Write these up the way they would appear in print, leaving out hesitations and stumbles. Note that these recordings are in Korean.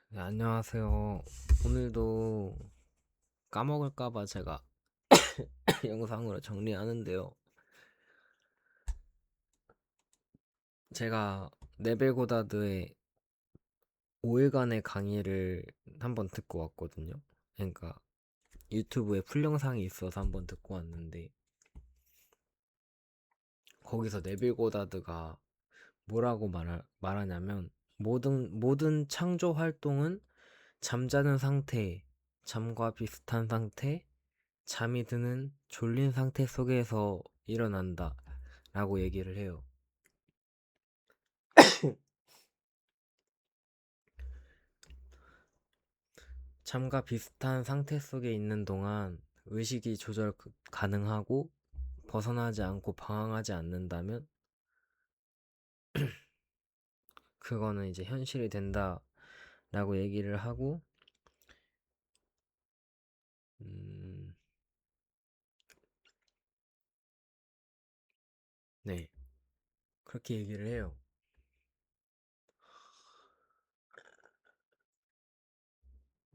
네, 안녕하세요. 오늘도 까먹을까봐 제가 영상으로 정리하는데요. 제가 네벨고다드의 5일간의 강의를 한번 듣고 왔거든요. 그러니까 유튜브에 풀 영상이 있어서 한번 듣고 왔는데, 거기서 네벨고다드가 뭐라고 말하냐면, 모든 창조 활동은 잠자는 상태, 잠과 비슷한 상태, 잠이 드는 졸린 상태 속에서 일어난다 라고 얘기를 해요. 잠과 비슷한 상태 속에 있는 동안 의식이 조절 가능하고 벗어나지 않고 방황하지 않는다면 그거는 이제 현실이 된다 라고 얘기를 하고, 음, 네, 그렇게 얘기를 해요.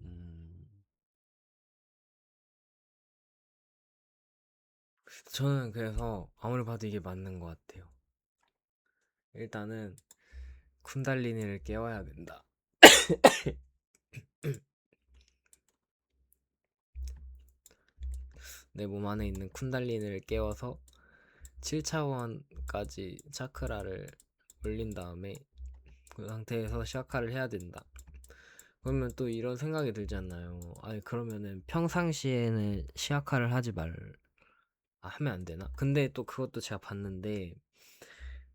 음, 저는 그래서 아무리 봐도 이게 맞는 것 같아요. 일단은 쿤달리니를 깨워야 된다. 내 몸 안에 있는 쿤달리니를 깨워서 7차원까지 차크라를 올린 다음에 그 상태에서 시아카를 해야 된다. 그러면 또 이런 생각이 들잖아요. 아니 그러면은 평상시에는 시아카를 하면 안 되나? 근데 또 그것도 제가 봤는데,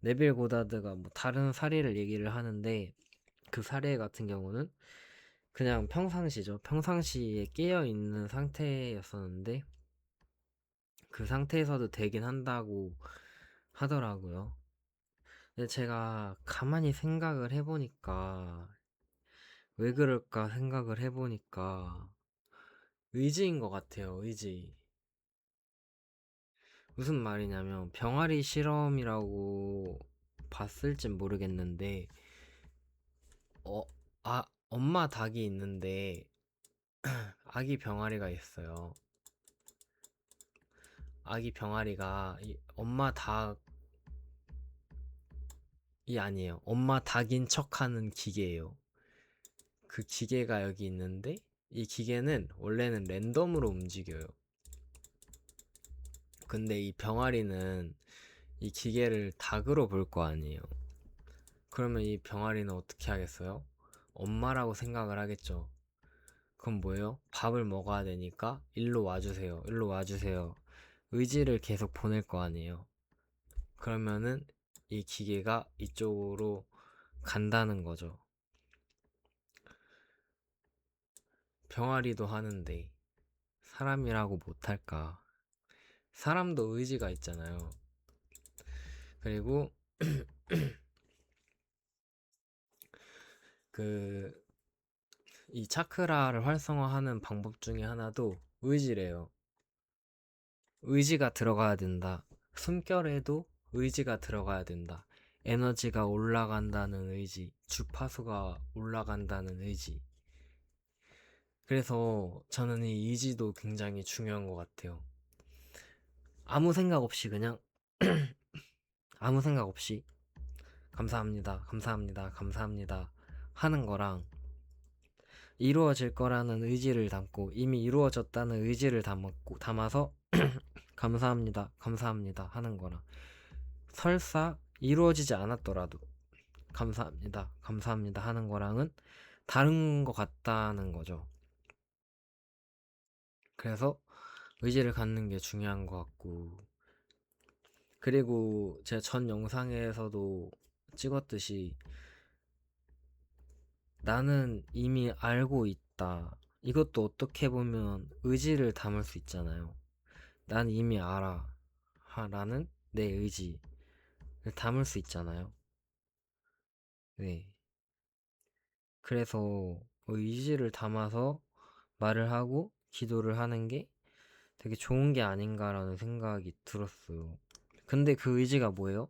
네빌 고다드가 뭐 다른 사례를 얘기를 하는데, 그 사례 같은 경우는 그냥 평상시죠. 평상시에 깨어 있는 상태였었는데 그 상태에서도 되긴 한다고 하더라고요. 근데 제가 가만히 생각을 해보니까 왜 그럴까 생각을 해보니까 의지인 것 같아요. 의지. 무슨 말이냐면 병아리 실험이라고 봤을진 모르겠는데, 어, 엄마 닭이 있는데 아기 병아리가 있어요. 아기 병아리가 이 엄마 닭이 아니에요. 엄마 닭인 척하는 기계예요. 그 기계가 여기 있는데 이 기계는 원래는 랜덤으로 움직여요. 근데 이 병아리는 이 기계를 닭으로 볼 거 아니에요. 그러면 이 병아리는 어떻게 하겠어요? 엄마라고 생각을 하겠죠. 그럼 뭐예요? 밥을 먹어야 되니까 일로 와주세요. 일로 와주세요. 의지를 계속 보낼 거 아니에요. 그러면은 이 기계가 이쪽으로 간다는 거죠. 병아리도 하는데 사람이라고 못할까? 사람도 의지가 있잖아요. 그리고 그 이 차크라를 활성화하는 방법 중에 하나도 의지래요. 의지가 들어가야 된다. 숨결에도 의지가 들어가야 된다. 에너지가 올라간다는 의지, 주파수가 올라간다는 의지. 그래서 저는 이 의지도 굉장히 중요한 것 같아요. 아무 생각 없이 그냥 아무 생각 없이 감사합니다, 감사합니다, 감사합니다 하는 거랑, 이루어질 거라는 의지를 담고 이미 이루어졌다는 의지를 담아서 감사합니다, 감사합니다 하는 거랑, 설사 이루어지지 않았더라도 감사합니다, 감사합니다 하는 거랑은 다른 것 같다는 거죠. 그래서 의지를 갖는 게 중요한 것 같고, 그리고 제가 전 영상에서도 찍었듯이 나는 이미 알고 있다. 이것도 어떻게 보면 의지를 담을 수 있잖아요. 난 이미 알아. 라는 내 의지를 담을 수 있잖아요. 네. 그래서 의지를 담아서 말을 하고 기도를 하는 게 되게 좋은 게 아닌가라는 생각이 들었어요. 근데 그 의지가 뭐예요?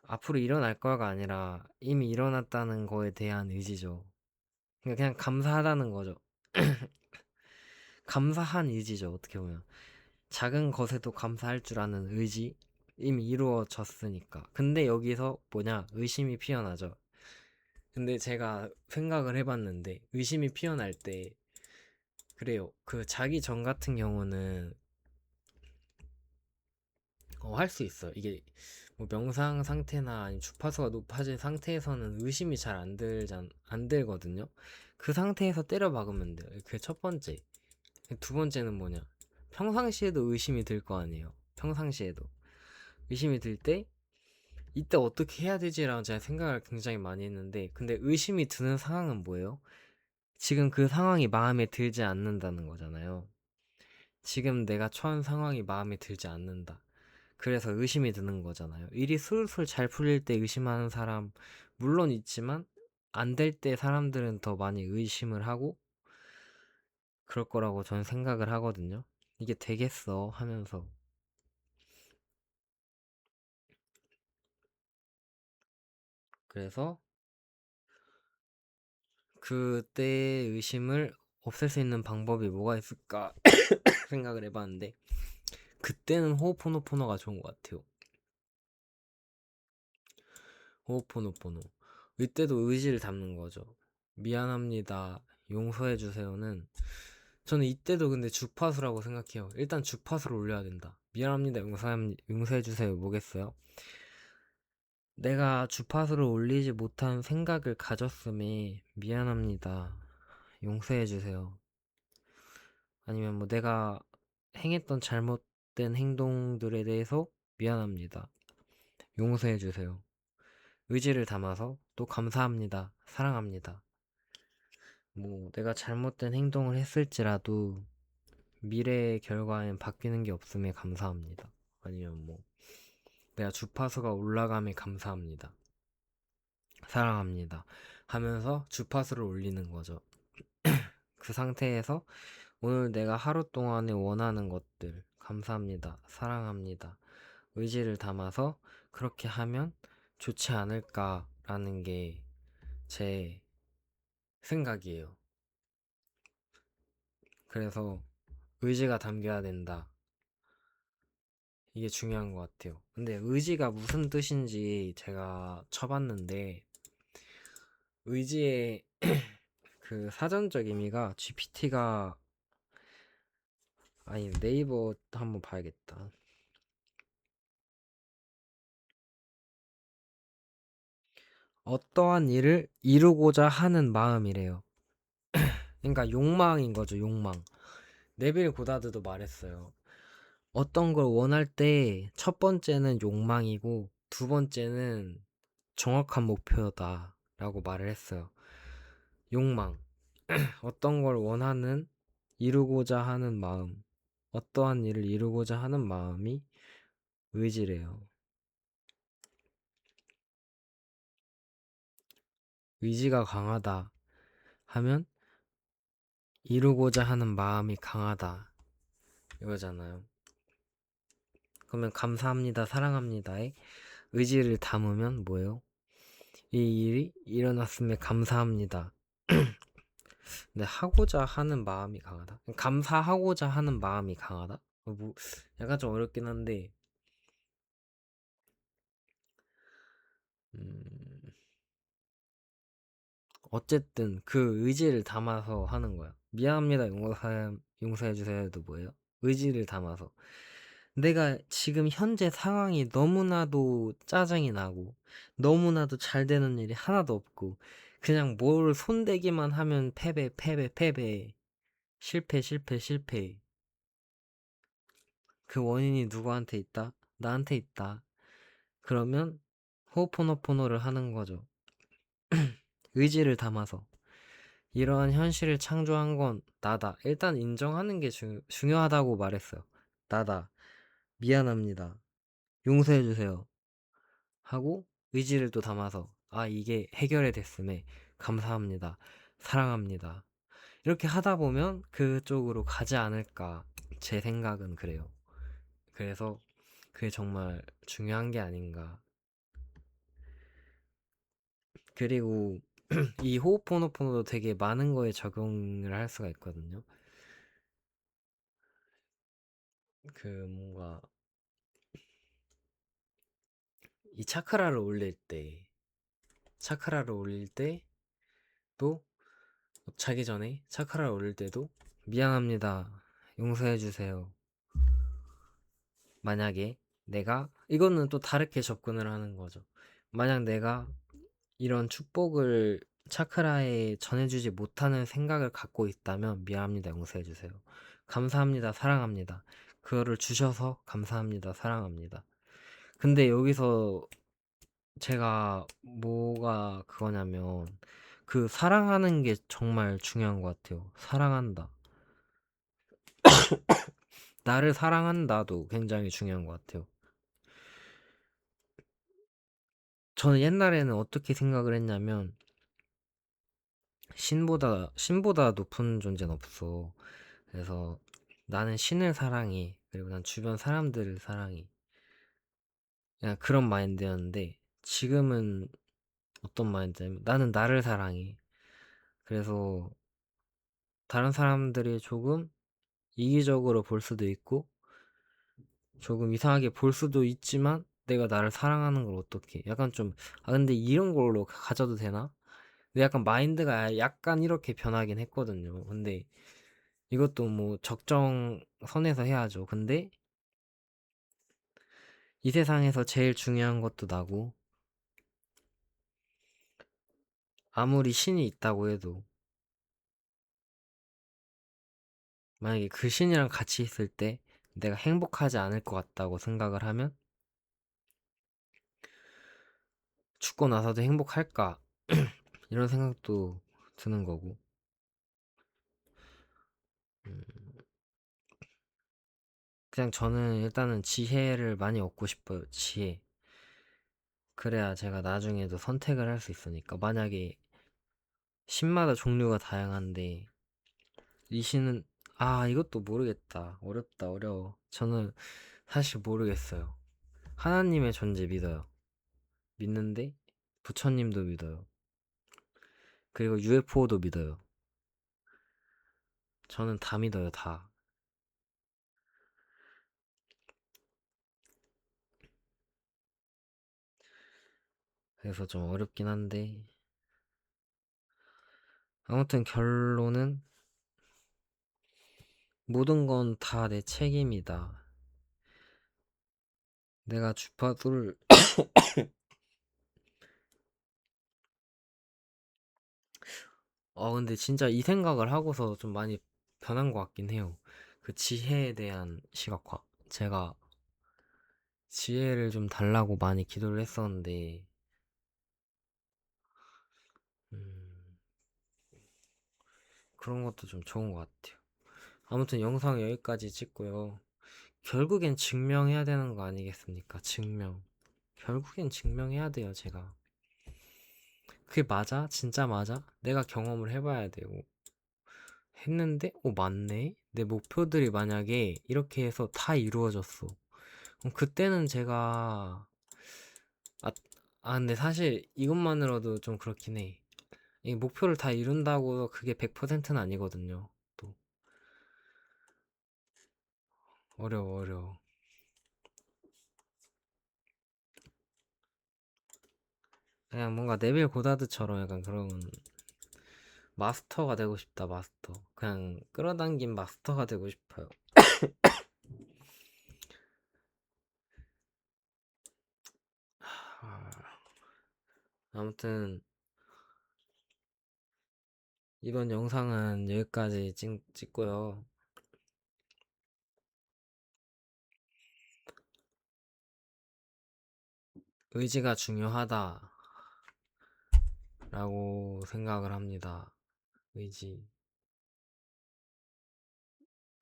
앞으로 일어날 거가 아니라 이미 일어났다는 거에 대한 의지죠. 그냥 감사하다는 거죠. 감사한 의지죠, 어떻게 보면. 작은 것에도 감사할 줄 아는 의지 이미 이루어졌으니까. 근데 여기서 뭐냐, 의심이 피어나죠. 근데 제가 생각을 해봤는데 의심이 피어날 때 그래요. 그 자기 전 같은 경우는 할 수 있어요. 이게 뭐 명상 상태나 아니면 주파수가 높아진 상태에서는 의심이 잘 안 들거든요. 그 상태에서 때려 박으면 돼요. 그게 첫 번째. 두 번째는 뭐냐? 평상시에도 의심이 들 거 아니에요. 평상시에도 의심이 들 때 이때 어떻게 해야 되지라는 제가 생각을 굉장히 많이 했는데, 근데 의심이 드는 상황은 뭐예요? 지금 그 상황이 마음에 들지 않는다는 거잖아요. 지금 내가 처한 상황이 마음에 들지 않는다. 그래서 의심이 드는 거잖아요. 일이 술술 잘 풀릴 때 의심하는 사람 물론 있지만, 안 될 때 사람들은 더 많이 의심을 하고 그럴 거라고 저는 생각을 하거든요. 이게 되겠어 하면서. 그래서 그때 의심을 없앨 수 있는 방법이 뭐가 있을까 생각을 해봤는데, 그때는 호호포노포노가 좋은 것 같아요. 호호포노포노. 이때도 의지를 담는 거죠. 미안합니다, 용서해주세요는, 저는 이때도 근데 주파수라고 생각해요. 일단 주파수를 올려야 된다. 미안합니다, 용서해주세요 뭐겠어요? 내가 주파수를 올리지 못한 생각을 가졌음에 미안합니다, 용서해주세요. 아니면 뭐 내가 행했던 잘못된 행동들에 대해서 미안합니다, 용서해주세요. 의지를 담아서 또 감사합니다, 사랑합니다. 뭐 내가 잘못된 행동을 했을지라도 미래의 결과엔 바뀌는 게 없음에 감사합니다. 아니면 뭐 내가 주파수가 올라감에 감사합니다, 사랑합니다 하면서 주파수를 올리는 거죠. 그 상태에서 오늘 내가 하루 동안에 원하는 것들 감사합니다, 사랑합니다 의지를 담아서 그렇게 하면 좋지 않을까라는 게 제 생각이에요. 그래서 의지가 담겨야 된다. 이게 중요한 것 같아요. 근데 의지가 무슨 뜻인지 제가 쳐봤는데, 의지의 그 사전적 의미가 GPT가, 아니 네이버 한번 봐야겠다. 어떠한 일을 이루고자 하는 마음이래요. 그러니까 욕망인 거죠, 욕망. 네빌 고다드도 말했어요. 어떤 걸 원할 때 첫 번째는 욕망이고 두 번째는 정확한 목표다 라고 말을 했어요. 욕망, 어떤 걸 원하는, 이루고자 하는 마음, 어떠한 일을 이루고자 하는 마음이 의지래요. 의지가 강하다 하면 이루고자 하는 마음이 강하다 이거잖아요. 그러면 감사합니다, 사랑합니다에 의지를 담으면 뭐예요? 이 일이 일어났음에 감사합니다. 근데 하고자 하는 마음이 강하다? 감사하고자 하는 마음이 강하다? 뭐 약간 좀 어렵긴 한데, 음, 어쨌든 그 의지를 담아서 하는 거야. 미안합니다, 용서해주세요도 뭐예요? 의지를 담아서. 내가 지금 현재 상황이 너무나도 짜증이 나고 너무나도 잘 되는 일이 하나도 없고 그냥 뭘 손대기만 하면 패배, 패배, 패배, 실패, 실패, 실패. 그 원인이 누구한테 있다? 나한테 있다. 그러면 호포노포노를 하는 거죠. 의지를 담아서. 이러한 현실을 창조한 건 나다. 일단 인정하는 게 중요하다고 말했어요. 나다. 미안합니다, 용서해주세요 하고 의지를 또 담아서, 아 이게 해결이 됐음에 감사합니다, 사랑합니다 이렇게 하다 보면 그쪽으로 가지 않을까, 제 생각은 그래요. 그래서 그게 정말 중요한 게 아닌가. 그리고 이 호흡포노포노도 되게 많은 거에 적용을 할 수가 있거든요. 그 뭔가 이 차크라를 올릴 때도 자기 전에 차크라를 올릴 때도 미안합니다. 용서해 주세요. 만약에 내가 이거는 또 다르게 접근을 하는 거죠. 만약 내가 이런 축복을 차크라에 전해주지 못하는 생각을 갖고 있다면 미안합니다. 용서해 주세요. 감사합니다. 사랑합니다. 그거를 주셔서 감사합니다. 사랑합니다. 근데 여기서 제가 뭐가 그거냐면 그 사랑하는 게 정말 중요한 것 같아요. 사랑한다. 나를 사랑한다도 굉장히 중요한 것 같아요. 저는 옛날에는 어떻게 생각을 했냐면 신보다 높은 존재는 없어. 그래서 나는 신을 사랑해. 그리고 난 주변 사람들을 사랑해. 그냥 그런 마인드였는데 지금은 어떤 마인드냐면 나는 나를 사랑해. 그래서 다른 사람들이 조금 이기적으로 볼 수도 있고 조금 이상하게 볼 수도 있지만 내가 나를 사랑하는 걸 어떻게 약간 좀 근데 이런 걸로 가져도 되나? 근데 약간 마인드가 약간 이렇게 변하긴 했거든요. 근데 이것도 뭐 적정선에서 해야죠. 근데 이 세상에서 제일 중요한 것도 나고 아무리 신이 있다고 해도 만약에 그 신이랑 같이 있을 때 내가 행복하지 않을 것 같다고 생각을 하면 죽고 나서도 행복할까? 이런 생각도 드는 거고. 음, 그냥 저는 일단은 지혜를 많이 얻고 싶어요. 지혜. 그래야 제가 나중에도 선택을 할 수 있으니까. 만약에 신마다 종류가 다양한데 이 신은 이것도 모르겠다. 어렵다. 어려워. 저는 사실 모르겠어요. 하나님의 존재 믿어요. 믿는데 부처님도 믿어요. 그리고 UFO도 믿어요. 저는 다 믿어요. 다. 그래서 좀 어렵긴 한데 아무튼 결론은 모든 건 다 내 책임이다. 내가 주파수를 근데 진짜 이 생각을 하고서 좀 많이 변한 것 같긴 해요. 그 지혜에 대한 시각화. 제가 지혜를 좀 달라고 많이 기도를 했었는데, 음, 그런 것도 좀 좋은 것 같아요. 아무튼 영상 여기까지 찍고요. 결국엔 증명해야 되는 거 아니겠습니까? 증명. 결국엔 증명해야 돼요, 제가. 그게 맞아? 진짜 맞아? 내가 경험을 해봐야 되고. 했는데, 맞네? 내 목표들이 만약에 이렇게 해서 다 이루어졌어. 그럼 그때는 제가, 아, 근데 사실 이것만으로도 좀 그렇긴 해. 이 목표를 다 이룬다고 그게 100%는 아니거든요. 또, 어려워, 어려워. 그냥 뭔가 네빌 고다드처럼 약간 그런 마스터가 되고 싶다, 마스터. 그냥 끌어당긴 마스터가 되고 싶어요. 아, 아무튼, 이번 영상은 여기까지 찍고요. 의지가 중요하다라고 생각을 합니다. 의지.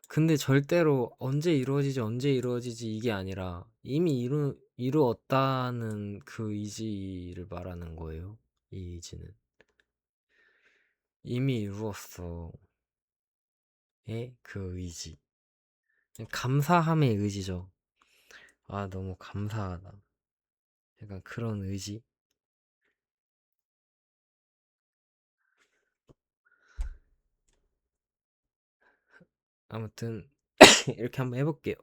근데 절대로 언제 이루어지지 이게 아니라 이미 이루었다는 그 의지를 말하는 거예요. 이 의지는. 이미 이루었어. 의 그 의지. 감사함의 의지죠. 너무 감사하다. 약간 그런 의지. 아무튼 이렇게 한번 해 볼게요.